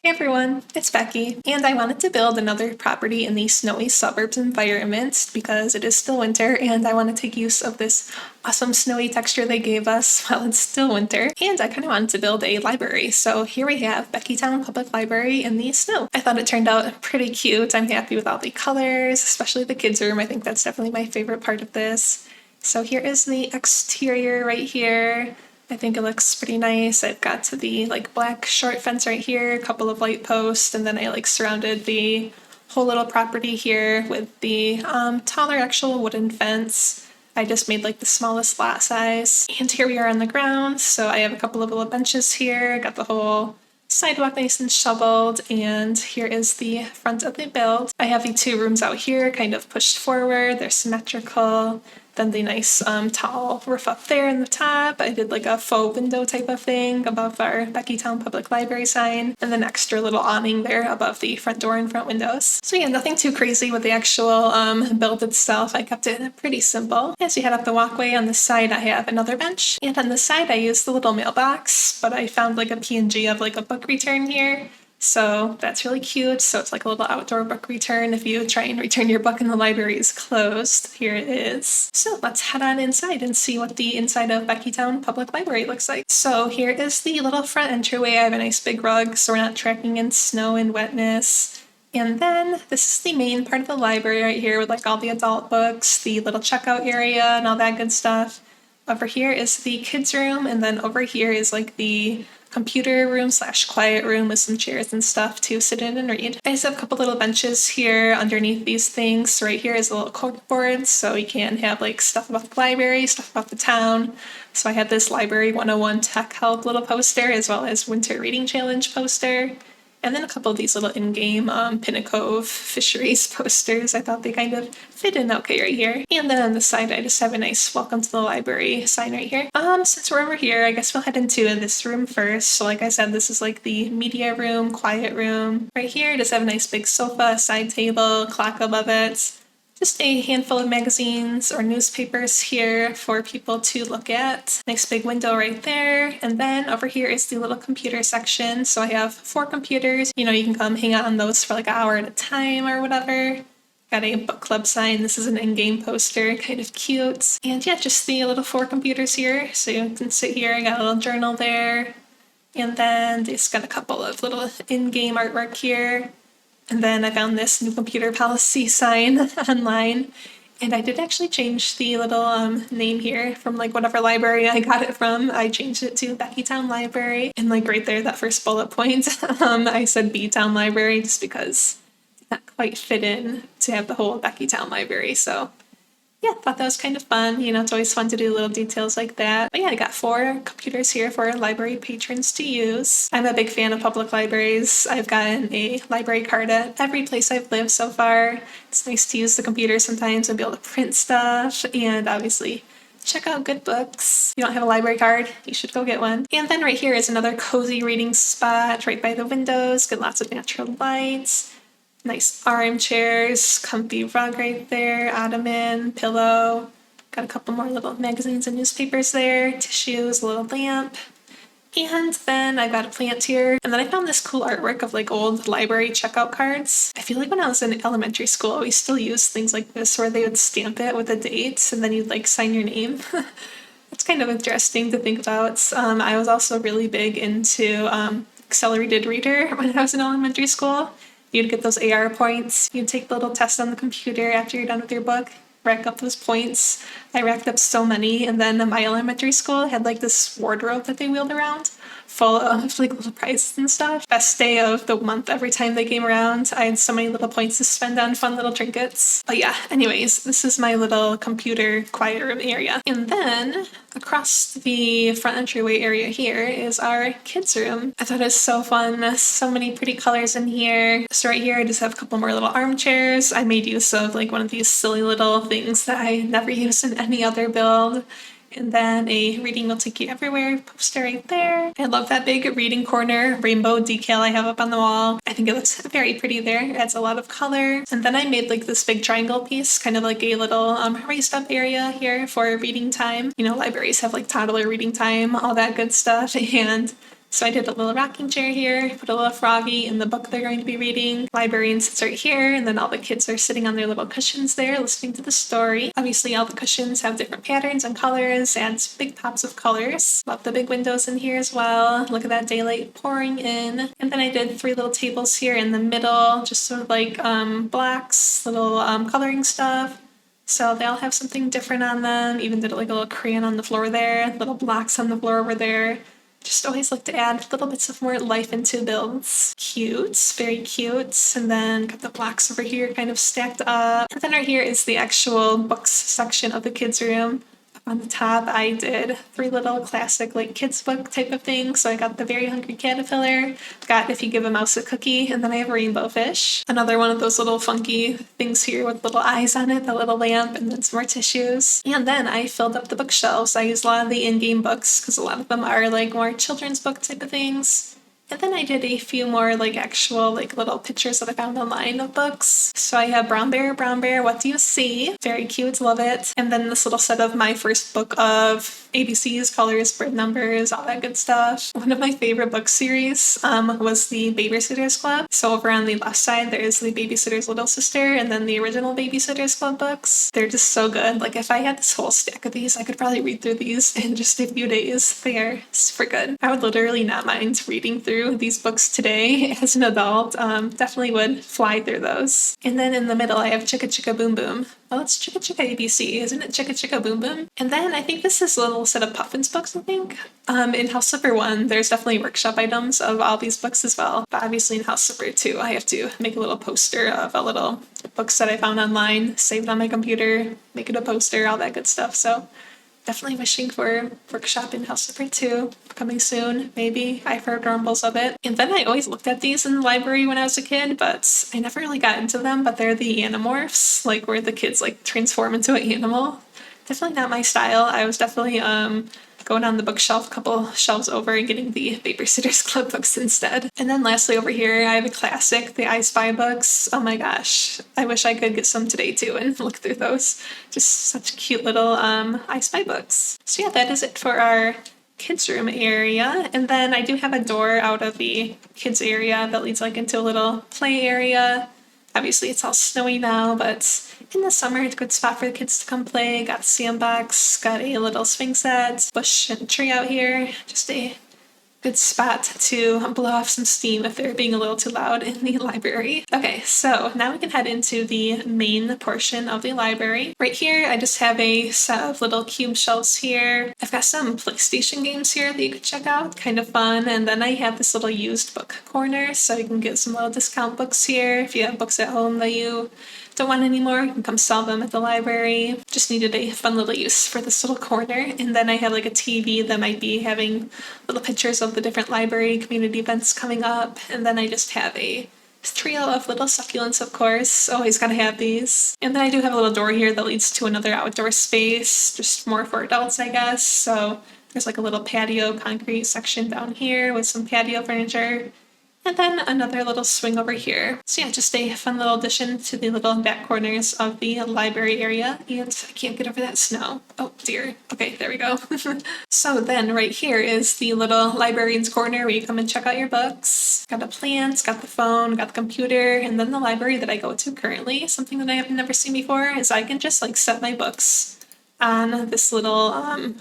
Hey everyone, it's Becky, and I wanted to build another property in the snowy suburbs environment because it is still winter and I want to take use of this awesome snowy texture they gave us while it's still winter. And I kind of wanted to build a library, so here we have Beckytown Public Library in the snow. I thought it turned out pretty cute. I'm happy with all the colors, especially the kids' room. I think that's definitely my favorite part of this. So here is the exterior right here. I think it looks pretty nice. I've got to the black short fence right here, a couple of light posts, and then I surrounded the whole little property here with the taller actual wooden fence. I just made the smallest lot size. And here we are on the ground. So I have a couple of little benches here. Got the whole sidewalk nice and shoveled, and here is the front of the build. I have the two rooms out here kind of pushed forward. They're symmetrical. Then the nice tall roof up there in the top. I did a faux window type of thing above our Beckytown Public Library sign, and then extra little awning there above the front door and front windows. So yeah, nothing too crazy with the actual build itself. I kept it pretty simple. As you head up the walkway on the side, I have another bench, and on the side I used the little mailbox, but I found a PNG of a book return here. So that's really cute. So it's a little outdoor book return if you try and return your book and the library is closed. Here it is. So let's head on inside and see what the inside of Beckytown Public Library looks like. So here is the little front entryway. I have a nice big rug so we're not tracking in snow and wetness. And then this is the main part of the library right here with all the adult books, the little checkout area and all that good stuff. Over here is the kids' room, and then over here is the computer room / quiet room with some chairs and stuff to sit in and read. I just have a couple little benches here underneath these things. So right here is a little corkboard, so you can have stuff about the library, stuff about the town. So I have this Library 101 Tech Help little poster, as well as Winter Reading Challenge poster. And then a couple of these little in-game Pinnacove fisheries posters. I thought they kind of fit in okay right here. And then on the side, I just have a nice welcome to the library sign right here. Since we're over here, I guess we'll head into this room first. So like I said, this is the media room, quiet room. Right here, I just have a nice big sofa, side table, clock above it. Just a handful of magazines or newspapers here for people to look at. Nice big window right there. And then over here is the little computer section. So I have 4 computers. You can come hang out on those for an hour at a time or whatever. Got a book club sign. This is an in-game poster, kind of cute. And yeah, just the little 4 computers here. So you can sit here. I got a little journal there. And then just got a couple of little in-game artwork here. And then I found this new computer policy sign online. And I did actually change the little name here from whatever library I got it from. I changed it to Beckytown Library. And right there, that first bullet point, I said B-Town Library just because it did not quite fit in to have the whole Beckytown Library. So yeah, thought that was kind of fun. It's always fun to do little details like that. But yeah, I got 4 computers here for library patrons to use. I'm a big fan of public libraries. I've gotten a library card at every place I've lived so far. It's nice to use the computer sometimes and be able to print stuff and obviously check out good books. If you don't have a library card, you should go get one. And then right here is another cozy reading spot right by the windows. Get lots of natural lights. Nice armchairs, comfy rug right there, ottoman, pillow. Got a couple more little magazines and newspapers there, tissues, a little lamp. And then I've got a plant here. And then I found this cool artwork of old library checkout cards. I feel when I was in elementary school, we still used things like this where they would stamp it with a date and then you'd sign your name. It's kind of interesting to think about. I was also really big into accelerated reader when I was in elementary school. You'd get those AR points. You'd take the little test on the computer after you're done with your book, rack up those points. I racked up so many, and then my elementary school had this wardrobe that they wheeled around full of little prizes and stuff. Best day of the month every time they came around. I had so many little points to spend on fun little trinkets. But yeah, anyways, this is my little computer quiet room area. And then across the front entryway area here is our kids' room. I thought it was so fun. So many pretty colors in here. So right here I just have a couple more little armchairs. I made use of one of these silly little things that I never use in any other build. And then a Reading Will Take You Everywhere poster right there. I love that big reading corner rainbow decal I have up on the wall. I think it looks very pretty there. It adds a lot of color. And then I made this big triangle piece, kind of a little raised up area here for reading time. Libraries have toddler reading time, all that good stuff. And So I did a little rocking chair here, put a little froggy in the book they're going to be reading. Librarian sits right here, and then all the kids are sitting on their little cushions there listening to the story. Obviously all the cushions have different patterns and colors, and big pops of colors. Love the big windows in here as well. Look at that daylight pouring in. And then I did 3 little tables here in the middle, just sort of like blocks, little coloring stuff. So they all have something different on them. Even did like a little crayon on the floor there, little blocks on the floor over there. Just always like to add little bits of more life into builds. Cute, very cute. And then got the blocks over here kind of stacked up. And then right here is the actual books section of the kids' room. On the top, I did 3 little classic like kids book type of things. So I got the Very Hungry Caterpillar, got If You Give a Mouse a Cookie, and then I have Rainbow Fish. Another one of those little funky things here with little eyes on it, the little lamp, and then some more tissues. And then I filled up the bookshelves. I used a lot of the in-game books because a lot of them are like more children's book type of things. And then I did a few more like actual like little pictures that I found online of books. So I have Brown Bear, What Do You See? Very cute, love it. And then this little set of my first book of ABCs, colors, bird numbers, all that good stuff. One of my favorite book series was the Babysitter's Club. So over on the left side, there is the Babysitter's Little Sister and then the original Babysitter's Club books. They're just so good. Like if I had this whole stack of these, I could probably read through these in just a few days. They are super good. I would literally not mind reading through these books today as an adult. Definitely would fly through those. And then in the middle, I have Chicka Chicka Boom Boom. Well, it's Chicka Chicka ABC, isn't it? Chicka Chicka Boom Boom. And then I think this is a little set of Puffins books, I think. In House Flipper 1, there's definitely workshop items of all these books as well. But obviously in House Flipper 2, I have to make a little poster of a little books that I found online, save it on my computer, make it a poster, all that good stuff. So definitely wishing for workshop in House Flipper 2 coming soon, maybe. I've heard rumbles of it. And then I always looked at these in the library when I was a kid, but I never really got into them. But they're the Animorphs, like where the kids like transform into an animal. Definitely not my style. I was definitely going on the bookshelf a couple shelves over and getting the Babysitter's Club books instead. And then lastly over here, I have a classic, the I Spy books. Oh my gosh, I wish I could get some today too and look through those. Just such cute little I Spy books. So yeah, that is it for our kids room area. And then I do have a door out of the kids area that leads like into a little play area. Obviously it's all snowy now, but in the summer it's a good spot for the kids to come play. Got a sandbox, got a little swing set, bush and tree out here. Just a good spot to blow off some steam if they're being a little too loud in the library. Okay, so now we can head into the main portion of the library. Right here, I just have a set of little cube shelves here. I've got some PlayStation games here that you could check out, kind of fun. And then I have this little used book corner, so you can get some little discount books here. If you have books at home that you don't want anymore, you can come sell them at the library. Just needed a fun little use for this little corner. And then I have like a TV that might be having little pictures of the different library community events coming up. And then I just have a trio of little succulents, of course. Always gotta have these. And then I do have a little door here that leads to another outdoor space, just more for adults, I guess. So there's like a little patio concrete section down here with some patio furniture. And then another little swing over here. So yeah, just a fun little addition to the little back corners of the library area. And I can't get over that snow. Oh dear. Okay, there we go. So then right here is the little librarian's corner where you come and check out your books. Got a plant, got the phone, got the computer, and then the library that I go to currently. Something that I have never seen before is I can just like set my books on this little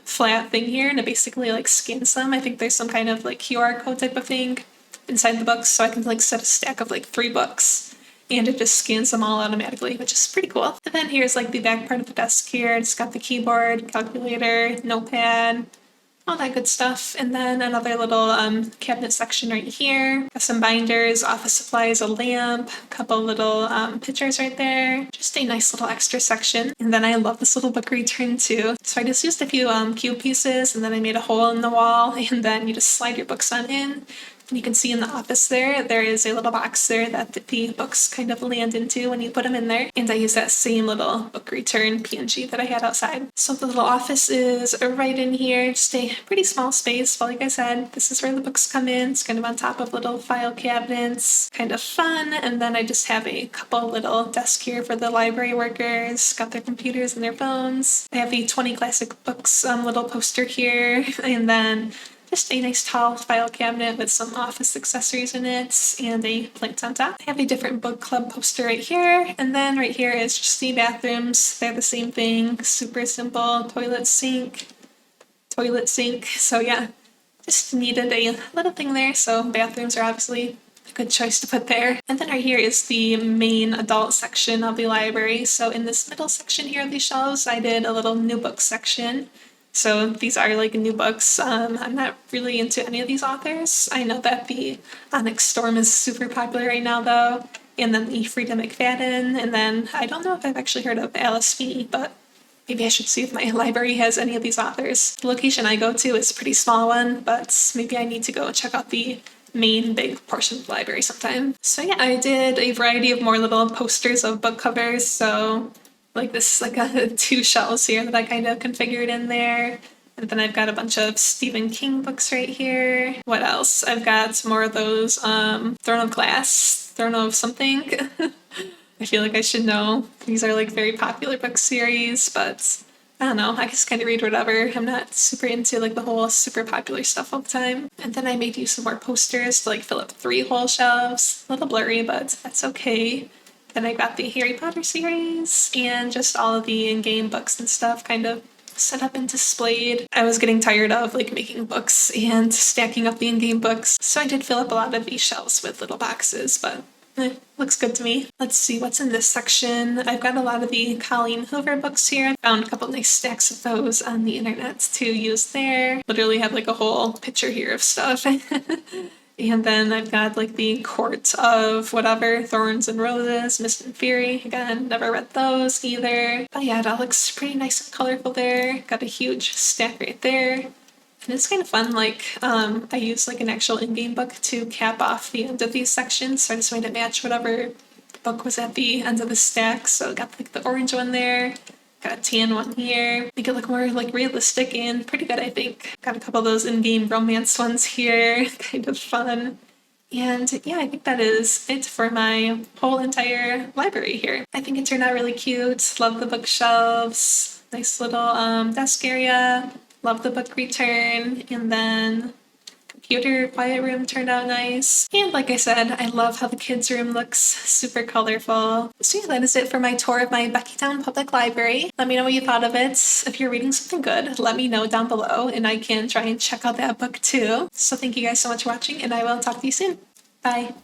flat thing here, and it basically like scans them. I think there's some kind of like QR code type of thing inside the books, so I can like set a stack of like 3 books and it just scans them all automatically, which is pretty cool. And then here's like the back part of the desk here. It's got the keyboard, calculator, notepad, all that good stuff. And then another little cabinet section right here. Got some binders, office supplies, a lamp, a couple little pictures right there. Just a nice little extra section. And then I love this little book return too. So I just used a few cube pieces and then I made a hole in the wall and then you just slide your books on in. And you can see in the office there is a little box there that the books kind of land into when you put them in there. And I use that same little book return PNG that I had outside. So the little office is right in here, just a pretty small space. But like I said, this is where the books come in. It's kind of on top of little file cabinets, kind of fun. And then I just have a couple little desks here for the library workers, got their computers and their phones. I have the 20 classic books little poster here. And then just a nice tall file cabinet with some office accessories in it and a plant on top. I have a different book club poster right here, and then right here is just the bathrooms. They're the same thing, super simple, toilet sink. So yeah, just needed a little thing there, so bathrooms are obviously a good choice to put there. And then right here is the main adult section of the library. So in this middle section here of these shelves, I did a little new book section. So these are like new books. I'm not really into any of these authors. I know that the Onyx Storm is super popular right now though, and then the Frida McFadden, and then I don't know if I've actually heard of Alice Fee, but maybe I should see if my library has any of these authors. The location I go to is a pretty small one, but maybe I need to go check out the main big portion of the library sometime. So yeah, I did a variety of more little posters of book covers. So like this, like two shelves here that I kind of configured in there. And then I've got a bunch of Stephen King books right here. What else? I've got more of those Throne of Glass, Throne of something. I feel like I should know. These are like very popular book series, but I don't know. I just kind of read whatever. I'm not super into like the whole super popular stuff all the time. And then I made use of more posters to like fill up 3 whole shelves. A little blurry, but that's okay. Then I got the Harry Potter series and just all of the in-game books and stuff kind of set up and displayed. I was getting tired of like making books and stacking up the in-game books, so I did fill up a lot of these shelves with little boxes, but looks good to me. Let's see what's in this section. I've got a lot of the Colleen Hoover books here. I found a couple nice stacks of those on the internet to use there. Literally have like a whole picture here of stuff. And then I've got like the Court of whatever, Thorns and Roses, Mist and Fury. Again, never read those either. But yeah, it all looks pretty nice and colorful there. Got a huge stack right there. And it's kind of fun, like, I use like an actual in-game book to cap off the end of these sections, so I just made it match whatever book was at the end of the stack. So I got like the orange one there, got a tan one here, make it look more like realistic and pretty good, I think. Got a couple of those in-game romance ones here, kind of fun. And yeah, I think that is it for my whole entire library here. I think it turned out really cute. Love the bookshelves, nice little desk area. Love the book return, and then computer quiet room turned out nice. And like I said, I love how the kids' room looks super colorful. So yeah, that is it for my tour of my Beckytown Public Library. Let me know what you thought of it. If you're reading something good, let me know down below, and I can try and check out that book too. So thank you guys so much for watching, and I will talk to you soon. Bye.